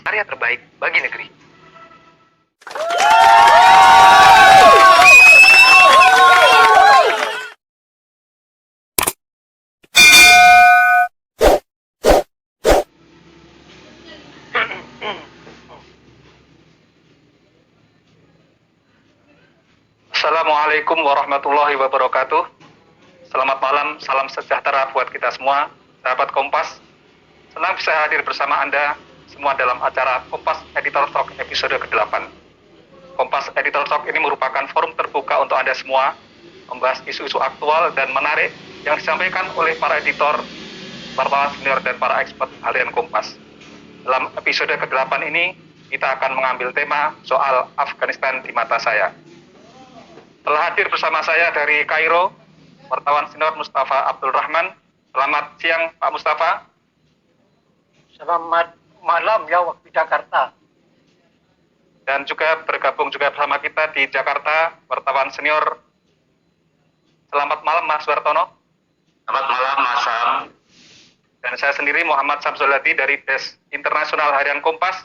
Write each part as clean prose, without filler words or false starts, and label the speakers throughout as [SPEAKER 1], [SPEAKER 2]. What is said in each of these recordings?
[SPEAKER 1] karya terbaik bagi negeri. Assalamualaikum warahmatullahi wabarakatuh. Selamat malam, salam sejahtera buat kita semua, sahabat Kompas. Senang bisa hadir bersama Anda semua dalam acara Kompas Editor Talk episode ke-8. Kompas Editor Talk ini merupakan forum terbuka untuk Anda semua, membahas isu-isu aktual dan menarik yang disampaikan oleh para editor, wartawan senior, dan para expert harian Kompas. Dalam episode ke-8 ini, kita akan mengambil tema soal Afghanistan di mata saya. Telah hadir bersama saya dari Kairo, wartawan senior Mustafa Abdul Rahman. Selamat siang Pak Mustafa.
[SPEAKER 2] Selamat malam ya waktu Jakarta.
[SPEAKER 1] Dan juga bergabung juga bersama kita di Jakarta, wartawan senior. Selamat malam Mas Wartono.
[SPEAKER 3] Selamat malam Mas Sam.
[SPEAKER 1] Dan saya sendiri Muhammad Samsuladi dari Desk Internasional Harian Kompas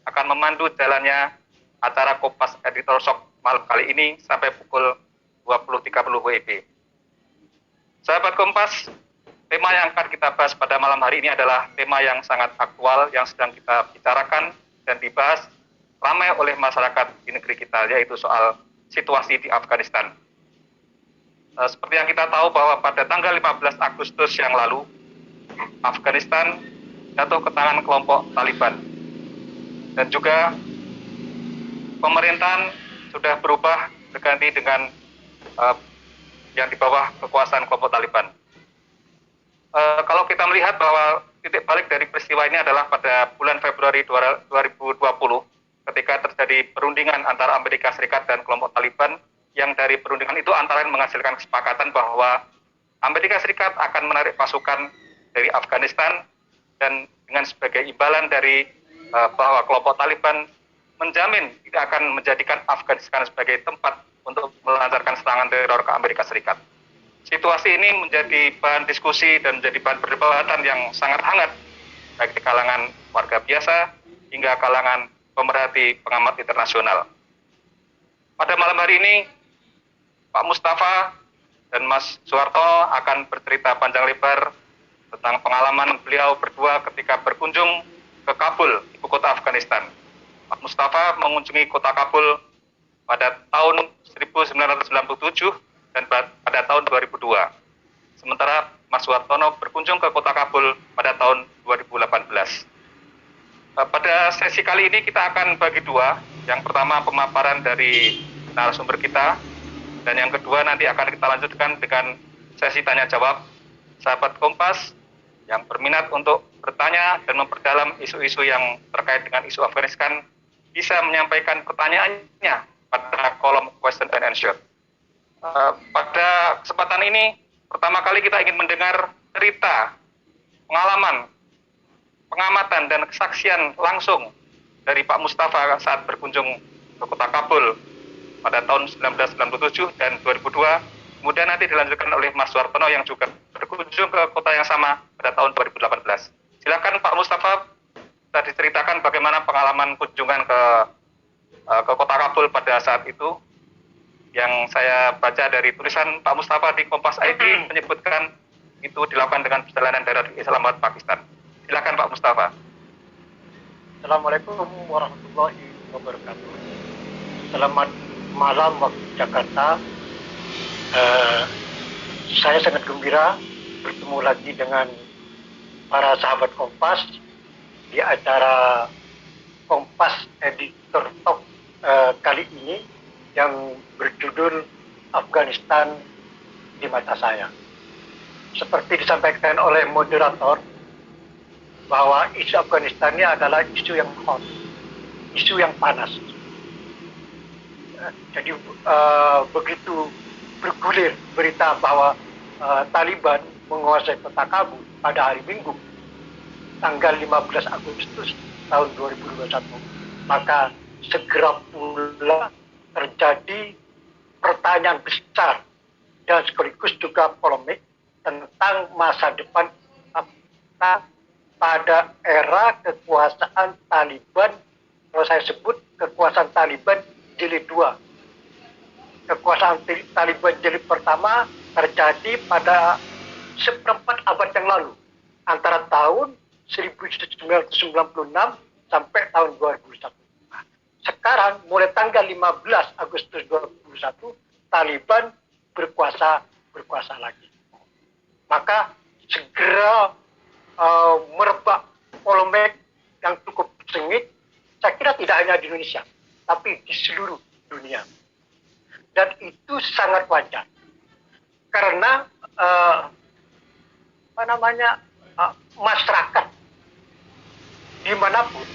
[SPEAKER 1] akan memandu jalannya acara Kompas Editor Talk malam kali ini sampai pukul 20.30 WIB. Sahabat Kompas, tema yang akan kita bahas pada malam hari ini adalah tema yang sangat aktual yang sedang kita bicarakan dan dibahas ramai oleh masyarakat di negeri kita, yaitu soal situasi di Afghanistan. Seperti yang kita tahu bahwa pada tanggal 15 Agustus yang lalu, Afghanistan jatuh ke tangan kelompok Taliban. Dan juga pemerintahan sudah berubah berganti dengan yang di bawah kekuasaan kelompok Taliban. Kalau kita melihat bahwa titik balik dari peristiwa ini adalah pada bulan Februari 2020 ketika terjadi perundingan antara Amerika Serikat dan kelompok Taliban, yang dari perundingan itu antara lain menghasilkan kesepakatan bahwa Amerika Serikat akan menarik pasukan dari Afghanistan, dan dengan sebagai imbalan dari bahwa kelompok Taliban menjamin tidak akan menjadikan Afghanistan sebagai tempat untuk melancarkan serangan teror ke Amerika Serikat. Situasi ini menjadi bahan diskusi dan menjadi bahan perdebatan yang sangat hangat baik di kalangan warga biasa hingga kalangan pemerhati pengamat internasional. Pada malam hari ini, Pak Mustafa dan Mas Suwarto akan bercerita panjang lebar tentang pengalaman beliau berdua ketika berkunjung ke Kabul, ibu kota Afghanistan. Pak Mustafa mengunjungi kota Kabul pada tahun 1997 dan pada tahun 2002. Sementara Mas Wartono berkunjung ke kota Kabul pada tahun 2018. Pada sesi kali ini kita akan bagi dua. Yang pertama pemaparan dari narasumber kita, dan yang kedua nanti akan kita lanjutkan dengan sesi tanya jawab. Sahabat Kompas yang berminat untuk bertanya dan memperdalam isu-isu yang terkait dengan isu Afghanistan bisa menyampaikan pertanyaannya pada kolom question and answer. Pada kesempatan ini, pertama kali kita ingin mendengar cerita, pengalaman, pengamatan, dan kesaksian langsung dari Pak Mustafa saat berkunjung ke kota Kabul pada tahun 1997 dan 2002. Kemudian nanti dilanjutkan oleh Mas Wartono yang juga berkunjung ke kota yang sama pada tahun 2018. Silakan Pak Mustafa, bisa diceritakan bagaimana pengalaman kunjungan ke kota Kabul pada saat itu. Yang saya baca dari tulisan Pak Mustafa di Kompas ID menyebutkan itu dilakukan dengan perjalanan dari Islamabad, Pakistan. Silakan Pak Mustafa.
[SPEAKER 2] Assalamualaikum warahmatullahi wabarakatuh. Selamat malam waktu Jakarta. Saya sangat gembira bertemu lagi dengan para sahabat Kompas di acara Kompas Editor Talk kali ini yang berjudul Afghanistan di mata saya. Seperti disampaikan oleh moderator bahwa isu Afghanistan ini adalah isu yang hot, isu yang panas. Jadi begitu bergulir berita bahwa Taliban menguasai kota Kabul pada hari Minggu tanggal 15 Agustus tahun 2021, maka segera pula terjadi pertanyaan besar dan sekaligus juga polemik tentang masa depan pada era kekuasaan Taliban, kalau saya sebut kekuasaan Taliban jilid 2. Kekuasaan Taliban jilid pertama terjadi pada seperempat abad yang lalu, antara tahun 1996 sampai tahun 2001. Sekarang mulai tanggal 15 Agustus 2021 Taliban berkuasa lagi. Maka segera merebak polemik yang cukup sengit. Saya kira tidak hanya di Indonesia, tapi di seluruh dunia. Dan itu sangat wajar karena masyarakat dimanapun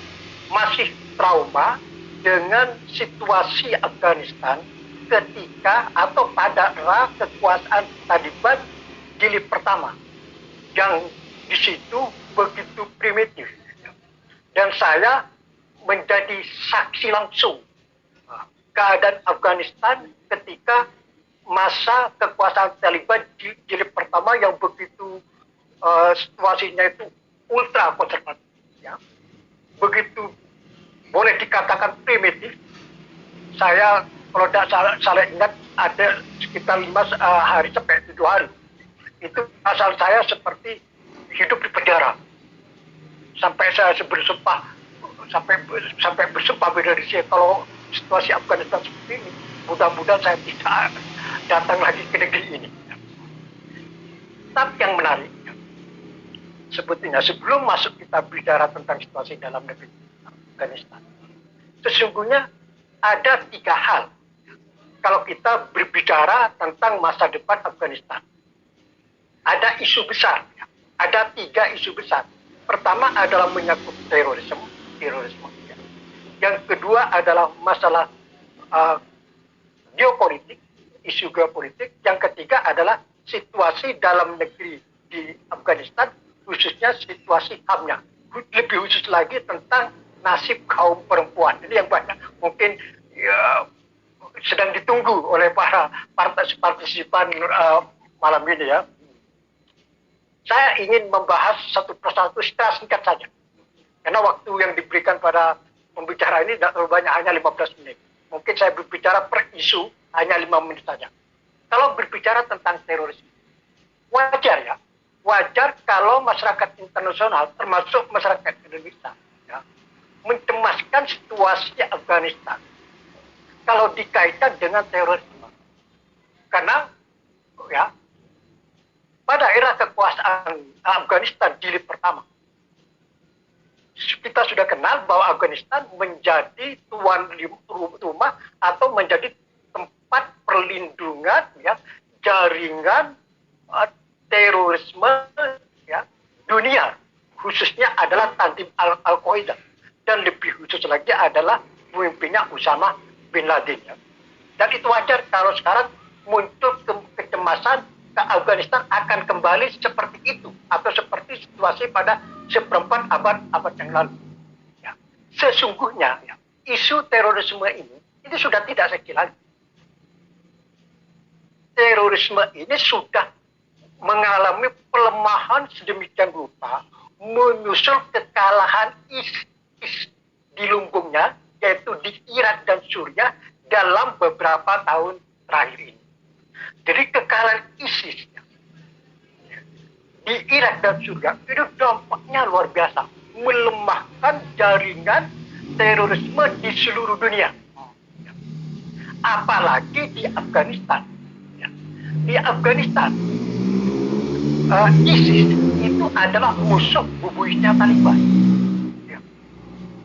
[SPEAKER 2] masih trauma dengan situasi Afghanistan ketika atau pada era kekuasaan Taliban jilid pertama, yang di situ begitu primitif. Dan saya menjadi saksi langsung keadaan Afghanistan ketika masa kekuasaan Taliban jilid pertama yang begitu situasinya itu ultra konservatif, ya. Begitu boleh dikatakan primitif. Saya kalau tidak salah ingat ada sekitar 5 hari sampai 7 hari. Itu asal saya seperti hidup di penjara. Sampai saya bersumpah bela diri, kalau situasi Afghanistan seperti ini, mudah-mudahan saya tidak datang lagi ke negeri ini. Tapi yang menarik, sebetulnya sebelum masuk kita bicara tentang situasi dalam negeri Afghanistan, sesungguhnya ada 3 hal kalau kita berbicara tentang masa depan Afghanistan. Ada isu besar, ada 3 isu besar. Pertama adalah menyangkut terorisme. Yang kedua adalah masalah geopolitik, isu geopolitik. Yang ketiga adalah situasi dalam negeri di Afghanistan, khususnya situasi HAM-nya. Lebih khusus lagi tentang nasib kaum perempuan. Ini yang banyak mungkin sedang ditunggu oleh para partisipan malam ini, ya. Saya ingin membahas satu persatu secara singkat saja. Karena waktu yang diberikan pada pembicara ini tidak terlalu banyak, hanya 15 menit. Mungkin saya berbicara per isu hanya 5 menit saja. Kalau berbicara tentang terorisme, wajar, ya. Wajar kalau masyarakat internasional, termasuk masyarakat Indonesia, ya, mencemaskan situasi Afghanistan kalau dikaitkan dengan terorisme. Karena, ya, pada era kekuasaan Afghanistan jilid pertama, kita sudah kenal bahwa Afghanistan menjadi tuan rumah atau menjadi tempat perlindungan, ya, jaringan terorisme, ya, dunia, khususnya adalah Tanzim Al-Qaeda, dan lebih khusus lagi adalah pemimpinnya Usama bin Laden, ya. Dan itu wajar kalau sekarang muncul kecemasan ke Afghanistan akan kembali seperti itu atau seperti situasi pada seperempat abad yang lalu, ya. Sesungguhnya, ya, isu terorisme ini sudah tidak sekecil lagi. Terorisme ini sudah mengalami pelemahan sedemikian rupa menyusul kekalahan ISIS di lumbungnya, yaitu di Irak dan Suriah dalam beberapa tahun terakhir ini. Jadi kekalahan ISIS di Irak dan Suriah itu dampaknya luar biasa, melemahkan jaringan terorisme di seluruh dunia. Apalagi di Afghanistan. Di Afghanistan, ISIS itu adalah musuh bubuyutnya Taliban.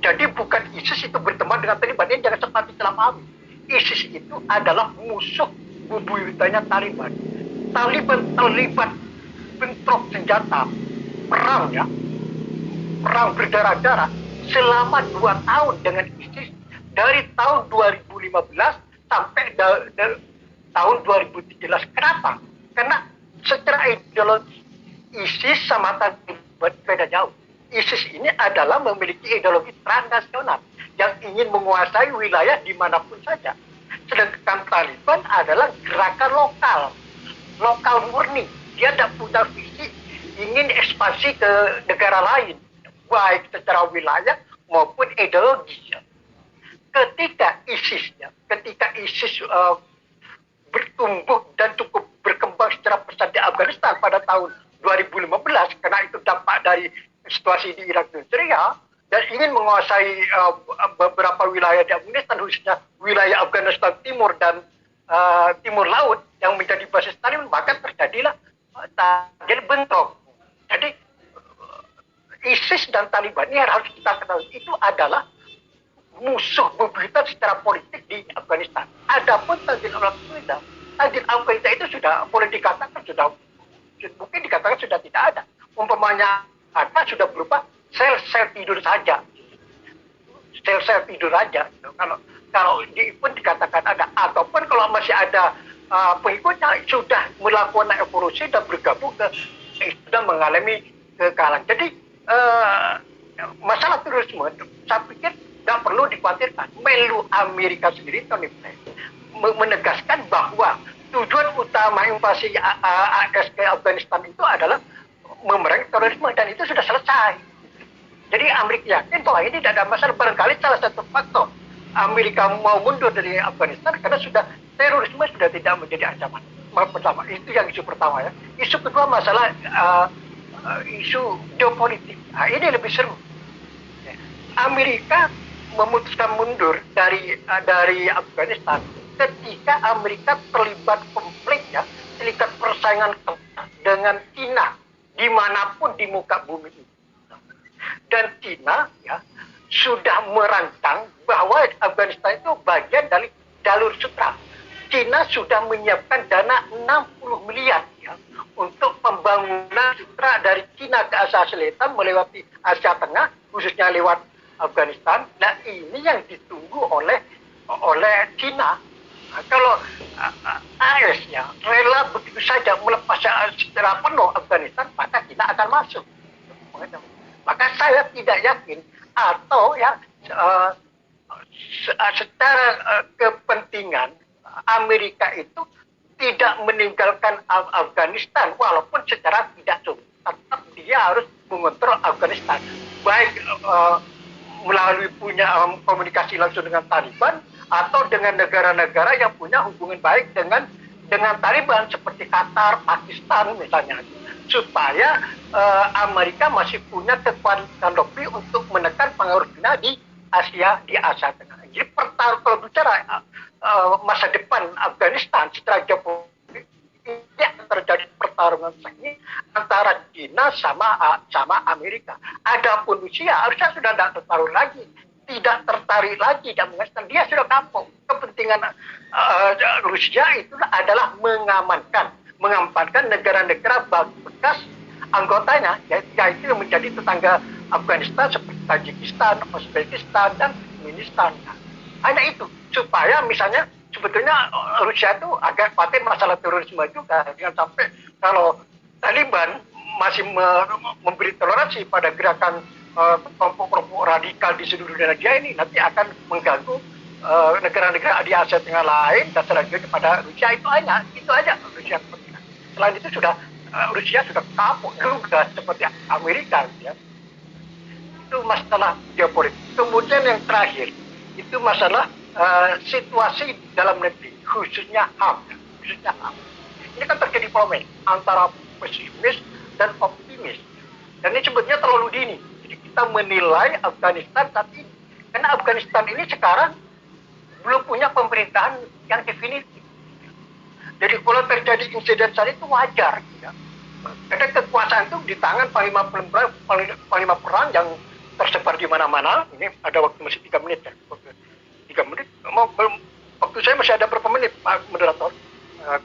[SPEAKER 2] Jadi bukan ISIS itu berteman dengan Taliban, ini jangan sempat disalahpahami. ISIS itu adalah musuh bubuyutannya Taliban. Taliban terlibat bentrok senjata, perang, ya, perang berdarah-darah selama 2 tahun dengan ISIS, dari tahun 2015 sampai tahun 2013. Kenapa? Karena secara ideologi ISIS sama Taliban beda jauh. ISIS ini adalah memiliki ideologi transnasional yang ingin menguasai wilayah dimanapun saja. Sedangkan Taliban adalah gerakan lokal murni. Dia tidak punya visi ingin ekspansi ke negara lain. baik secara wilayah maupun ideologi. Ya. Ketika ISIS bertumbuh dan cukup berkembang secara pesat di Afghanistan pada tahun 2015, karena itu dampak dari situasi di Irak dan Syria, dan ingin menguasai beberapa wilayah di Afghanistan, khususnya wilayah Afghanistan Timur dan Timur Laut yang menjadi basis Taliban, maka terjadilah bentrok. Jadi ISIS dan Taliban ini harus kita ketahui itu adalah musuh bebuyutan secara politik di Afghanistan. Adapun Tanzil al-Qaeda itu sudah boleh dikatakan mungkin dikatakan sudah tidak ada. Umpamanya ada sudah berupa sel-sel tidur saja. Sel-sel tidur saja. Kalau pun dikatakan ada, ataupun kalau masih ada pengikutnya sudah melakukan evolusi dan bergabung sudah mengalami kekalahan. Jadi masalah terorisme saya pikir tidak perlu dikhawatirkan. Melu Amerika sendiri Tony Blair menegaskan bahwa tujuan utama invasi AS ke Afghanistan itu adalah memerangi terorisme, dan itu sudah selesai. Jadi Amerika yakin bahwa ini tidak ada masalah. Barangkali salah satu faktor Amerika mau mundur dari Afghanistan karena terorisme sudah tidak menjadi ancaman. Pertama, itu yang isu pertama ya. Isu kedua masalah isu geopolitik. Nah, ini lebih seru. Amerika memutuskan mundur dari Afghanistan ketika Amerika terlibat konflik ya, terlibat persaingan dengan Cina dimanapun di muka bumi ini. Dan Cina ya sudah merancang bahwa Afghanistan itu bagian dari jalur sutra. Cina sudah menyiapkan dana 60 miliar ya, untuk pembangunan sutra dari Cina ke Asia Selatan melewati Asia Tengah, khususnya lewat Afghanistan. Nah, ini yang ditunggu oleh Cina. Nah, kalau AS ya rela begitu saja melepas secara penuh Afghanistan, maka Cina akan masuk. Maka saya tidak yakin, atau ya secara kepentingan Amerika itu tidak meninggalkan Afghanistan walaupun secara tidak langsung, tetap dia harus mengontrol Afghanistan, baik melalui punya komunikasi langsung dengan Taliban atau dengan negara-negara yang punya hubungan baik dengan Taliban seperti Qatar, Pakistan misalnya, supaya Amerika masih punya kekuatan lebih untuk menekan pengaruh China di Asia Tengah. Jadi kalau bicara masa depan Afghanistan secara geopolitik, ini akan terjadi pertarungan sengit antara China sama Amerika. Adapun Rusia harusnya sudah tidak tertarik lagi dan Afghanistan. Dia sudah kapok. Kepentingan Rusia itu adalah mengamankan negara-negara bekas anggotanya, yaitu yang menjadi tetangga Afghanistan seperti Tajikistan, Uzbekistan, dan Turkmenistan. Hanya itu, supaya misalnya sebetulnya Rusia itu agak khawatir masalah terorisme juga. Jangan sampai kalau Taliban masih memberi toleransi pada gerakan kelompok-kelompok radikal di seluruh dunia dia ini, nanti akan mengganggu negara-negara di Asia Tengah lain dan selanjutnya kepada Rusia. Itu aja Rusia kepentingan. Selain itu Rusia sudah kapok juga seperti Amerika ya. Itu masalah geopolitik. Kemudian yang terakhir itu masalah situasi dalam negeri, khususnya HAM. Ini kan terjadi polemik antara pesimis dan optimis. Dan ini sebetulnya terlalu dini. Jadi kita menilai Afghanistan saat ini. Karena Afghanistan ini sekarang belum punya pemerintahan yang definitif. Jadi kalau terjadi insiden saat itu wajar. Ya. Karena kekuasaan itu di tangan panglima perang yang tersebar di mana-mana. Ini ada waktu masih 3 menit ya. 3 menit. Waktu saya masih ada berapa menit, Pak Moderator?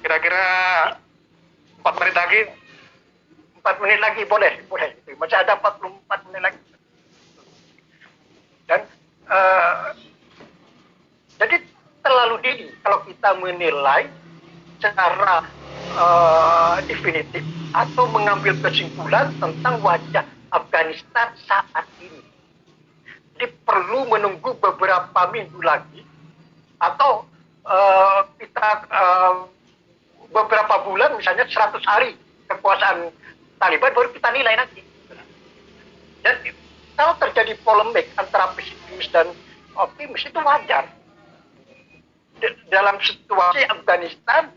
[SPEAKER 1] Kira-kira 4 menit lagi.
[SPEAKER 2] 4 menit lagi boleh. Masih ada 44 menit lagi. Dan jadi terlalu dini kalau kita menilai secara definitif atau mengambil kesimpulan tentang wajah Afghanistan saat ini. Jadi perlu menunggu beberapa minggu lagi atau kita beberapa bulan, misalnya 100 hari kekuasaan Taliban, baru kita nilai nanti. Dan kalau terjadi polemik antara pesimis dan optimis itu wajar. Dalam situasi Afghanistan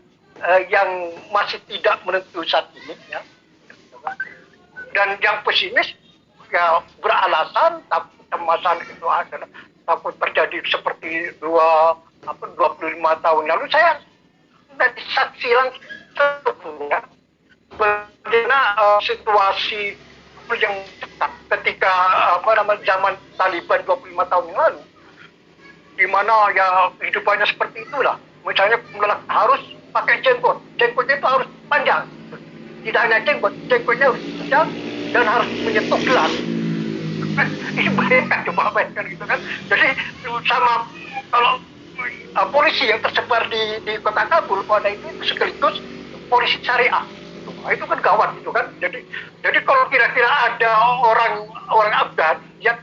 [SPEAKER 2] yang masih tidak menentu saat ini, ya, dan yang pesimis ya beralasan takut kecemasan itu adalah takut terjadi seperti 25 tahun lalu. Saya dari saksi langsung ya bagaimana situasi yang cepat ketika zaman Taliban 25 tahun yang lalu, di mana ya hidupannya seperti itulah. Misalnya harus pakai jenggotnya itu harus panjang. Tidak hanya jenggotnya harus panjang dan harus menyentuh gelas. Ini bayangkan gitu kan. Jadi sama kalau polisi yang tersebar di kota Kabul pada itu sekaligus polisi syariah. Itu kan gawat gitu kan. Jadi kalau kira-kira ada orang Afgan yang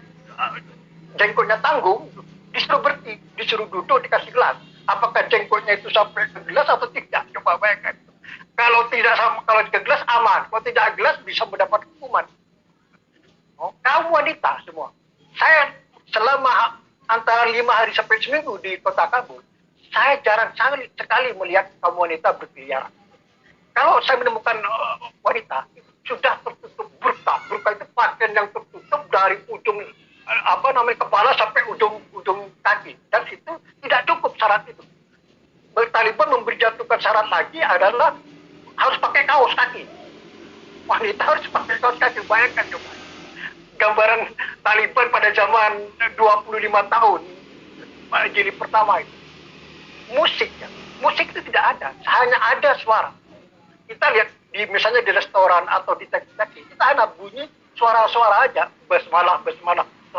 [SPEAKER 2] jenggotnya tanggung, disuruh berhenti, disuruh duduk, dikasih gelas. Apakah jenggotnya itu sampai ke gelas atau tidak? Coba bayangkan. Kalau ke gelas aman, kalau tidak gelas bisa mendapat hukuman. Kaum wanita semua. Saya selama antara 5 hari sampai seminggu di kota Kabul, saya jarang sekali melihat kaum wanita berkeliaran. Kalau saya menemukan wanita sudah tertutup burka itu pakaian yang tertutup dari ujung kepala sampai ujung kaki, dan itu tidak cukup syarat itu. Taliban memberjatuhkan syarat lagi adalah harus pakai kaos kaki. Wanita harus pakai kaos kaki. Bayangkan coba gambaran Taliban pada zaman 25 tahun jilid pertama itu. Musik itu tidak ada, hanya ada suara. Kita lihat misalnya di restoran atau di taksi, kita hanya bunyi suara-suara aja, basmalah,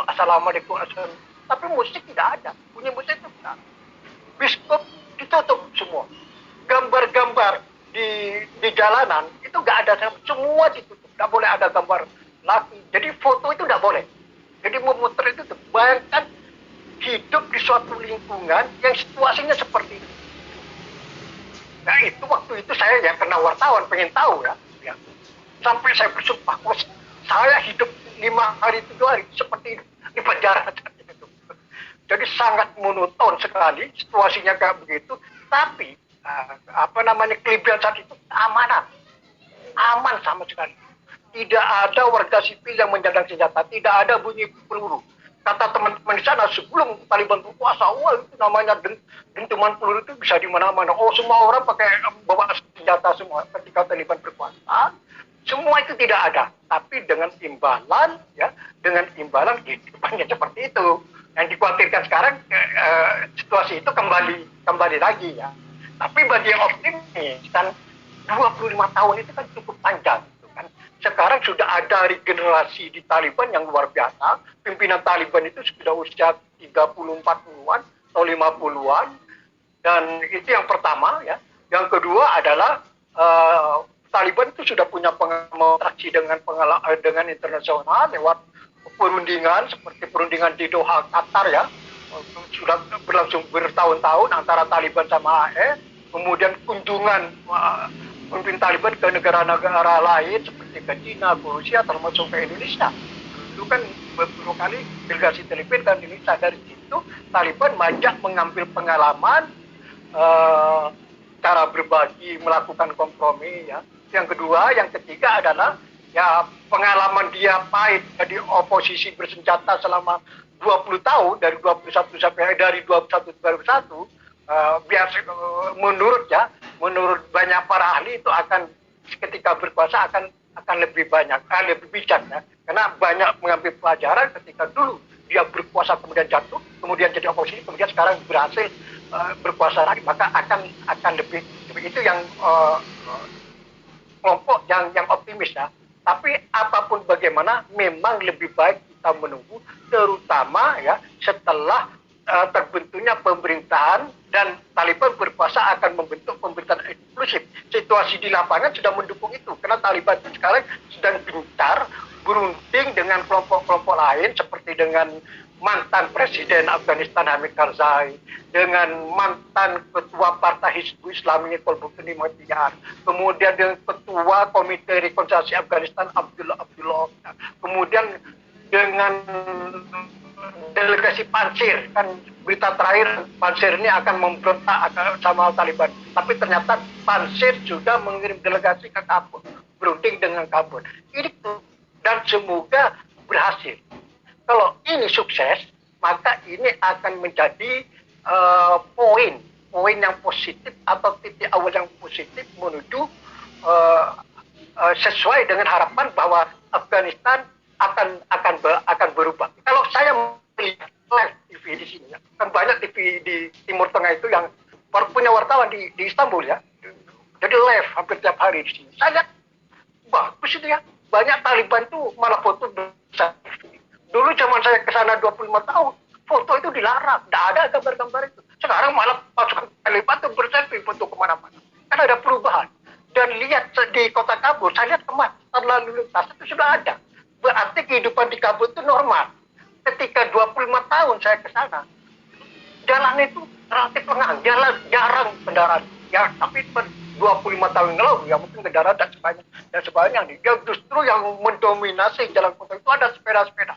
[SPEAKER 2] assalamualaikum, tapi musik tidak ada, bunyi musik itu tidak ada. Biskop ditutup semua, gambar-gambar di jalanan itu nggak ada, semua ditutup, nggak boleh ada gambar laki, jadi foto itu nggak boleh. Jadi memutar itu, bayangkan hidup di suatu lingkungan yang situasinya seperti itu. Nah itu waktu itu saya yang kena wartawan pengen tahu ya. Sampai saya bersumpah, saya hidup 5 hari 7 hari seperti ini di penjara. Jadi sangat monoton sekali situasinya kayak begitu. Tapi kelebihan saat itu aman sama sekali. Tidak ada warga sipil yang menjadang senjata, tidak ada bunyi peluru. Kata teman-teman di sana sebelum Taliban berkuasa, itu namanya dentuman peluru itu bisa di mana-mana. Semua orang pakai bawa senjata semua ketika Taliban berkuasa. Semua itu tidak ada, tapi dengan imbalan kehidupannya seperti itu. Yang dikhawatirkan sekarang situasi itu kembali lagi ya. Tapi bagi yang optimis kan 25 tahun itu kan cukup panjang. Sekarang sudah ada regenerasi di Taliban yang luar biasa. Pimpinan Taliban itu sudah usia 30-40-an atau 50-an. Dan itu yang pertama ya. Yang kedua adalah Taliban itu sudah punya interaksi dengan internasional lewat perundingan seperti perundingan di Doha, Qatar ya. Sudah berlangsung bertahun-tahun antara Taliban sama AS. Kemudian kunjungan pemimpin Taliban ke negara-negara lain seperti ke China, ke Rusia, termasuk ke Indonesia. Itu kan beberapa kali delegasi Taliban ke Indonesia. Dari situ Taliban banyak mengambil pengalaman cara berbagi, melakukan kompromi ya. Yang kedua, yang ketiga adalah ya pengalaman dia pahit jadi oposisi bersenjata selama 20 tahun dari 21 sampai dari 21 ke 2001. Menurut banyak para ahli itu akan ketika berkuasa akan lebih banyak, lebih bijak ya, karena banyak mengambil pelajaran ketika dulu dia berkuasa kemudian jatuh, kemudian jadi oposisi, kemudian sekarang berhasil berkuasa lagi, maka akan lebih itu yang kelompok yang optimis ya. Tapi apapun bagaimana, memang lebih baik kita menunggu, terutama ya setelah terbentuknya pemerintahan dan Taliban berkuasa akan membentuk pemerintahan eksklusif. Situasi di lapangan sudah mendukung itu, karena Taliban sekarang sedang gencar berunding dengan kelompok-kelompok lain seperti dengan mantan Presiden Afghanistan Hamid Karzai, dengan mantan Ketua Partai Hizbut Islami Kolbukni Matiar, kemudian dengan Ketua Komite Rekonsiliasi Afghanistan Abdullah, kemudian dengan delegasi Pansir. Kan berita terakhir Pansir ini akan memberontak sama Taliban. Tapi ternyata Pansir juga mengirim delegasi ke Kabul, berunding dengan Kabul. Ini dan semoga berhasil. Kalau ini sukses, maka ini akan menjadi poin yang positif atau titik awal yang positif menuju sesuai dengan harapan bahwa Afghanistan akan berubah. Kalau saya melihat live TV di sini, kan banyak TV di Timur Tengah itu yang punya wartawan di Istanbul ya, jadi live hampir tiap hari di sini. Saya lihat bagus itu ya, banyak Taliban tuh malah foto besar. Dulu zaman saya ke sana 25 tahun, foto itu dilarang, tidak ada gambar-gambar itu. Sekarang malah pasukan Taliban tuh berselfie foto kemana-mana. Kan ada perubahan. Dan lihat di kota Kabul, saya lihat kemacetan lalu lintas itu sudah ada. Berarti kehidupan di Kabul itu normal. Ketika 25 tahun saya ke sana, jalan itu relatif lengang, jalan jarang kendaraan. Ya, tapi 25 tahun yang lalu ya mungkin kendaraan dan sebagainya. Ya, justru yang mendominasi jalan kota itu ada sepeda-sepeda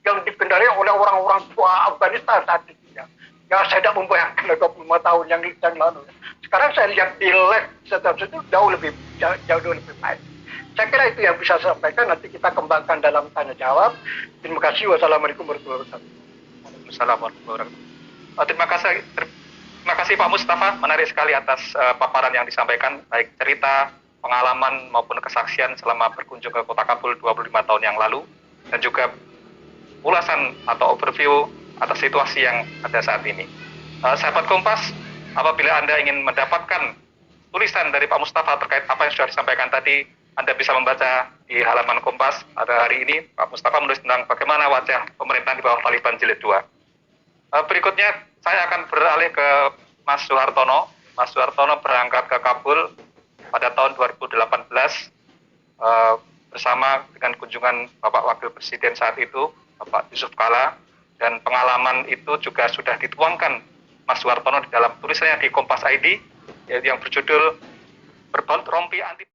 [SPEAKER 2] yang dikendarai oleh orang-orang tua Afghanistan saat itu ya. Ya saya tidak membayangkan 25 tahun yang lalu. Sekarang saya lihat di live setelah itu jauh lebih baik. Saya kira itu yang bisa saya sampaikan. Nanti kita kembangkan dalam tanya jawab. Terima kasih. Wassalamualaikum warahmatullahi wabarakatuh.
[SPEAKER 1] Assalamualaikum warahmatullahi wabarakatuh. Terima kasih Pak Mustafa. Menarik sekali atas paparan yang disampaikan, baik cerita, pengalaman maupun kesaksian selama berkunjung ke Kota Kabul 25 tahun yang lalu, dan juga ulasan atau overview atas situasi yang ada saat ini. Sahabat Kompas, apabila Anda ingin mendapatkan tulisan dari Pak Mustafa terkait apa yang sudah disampaikan tadi, Anda bisa membaca di halaman Kompas. Pada hari ini, Pak Mustafa menulis tentang bagaimana wajah pemerintahan di bawah Taliban jilid 2. Berikutnya, saya akan beralih ke Mas Suhartono. Mas Suhartono berangkat ke Kabul pada tahun 2018 bersama dengan kunjungan Bapak Wakil Presiden saat itu, Bapak Yusuf Kala, dan pengalaman itu juga sudah dituangkan Mas Suhartono di dalam tulisannya di Kompas ID, yang berjudul Berbont Rompi Anti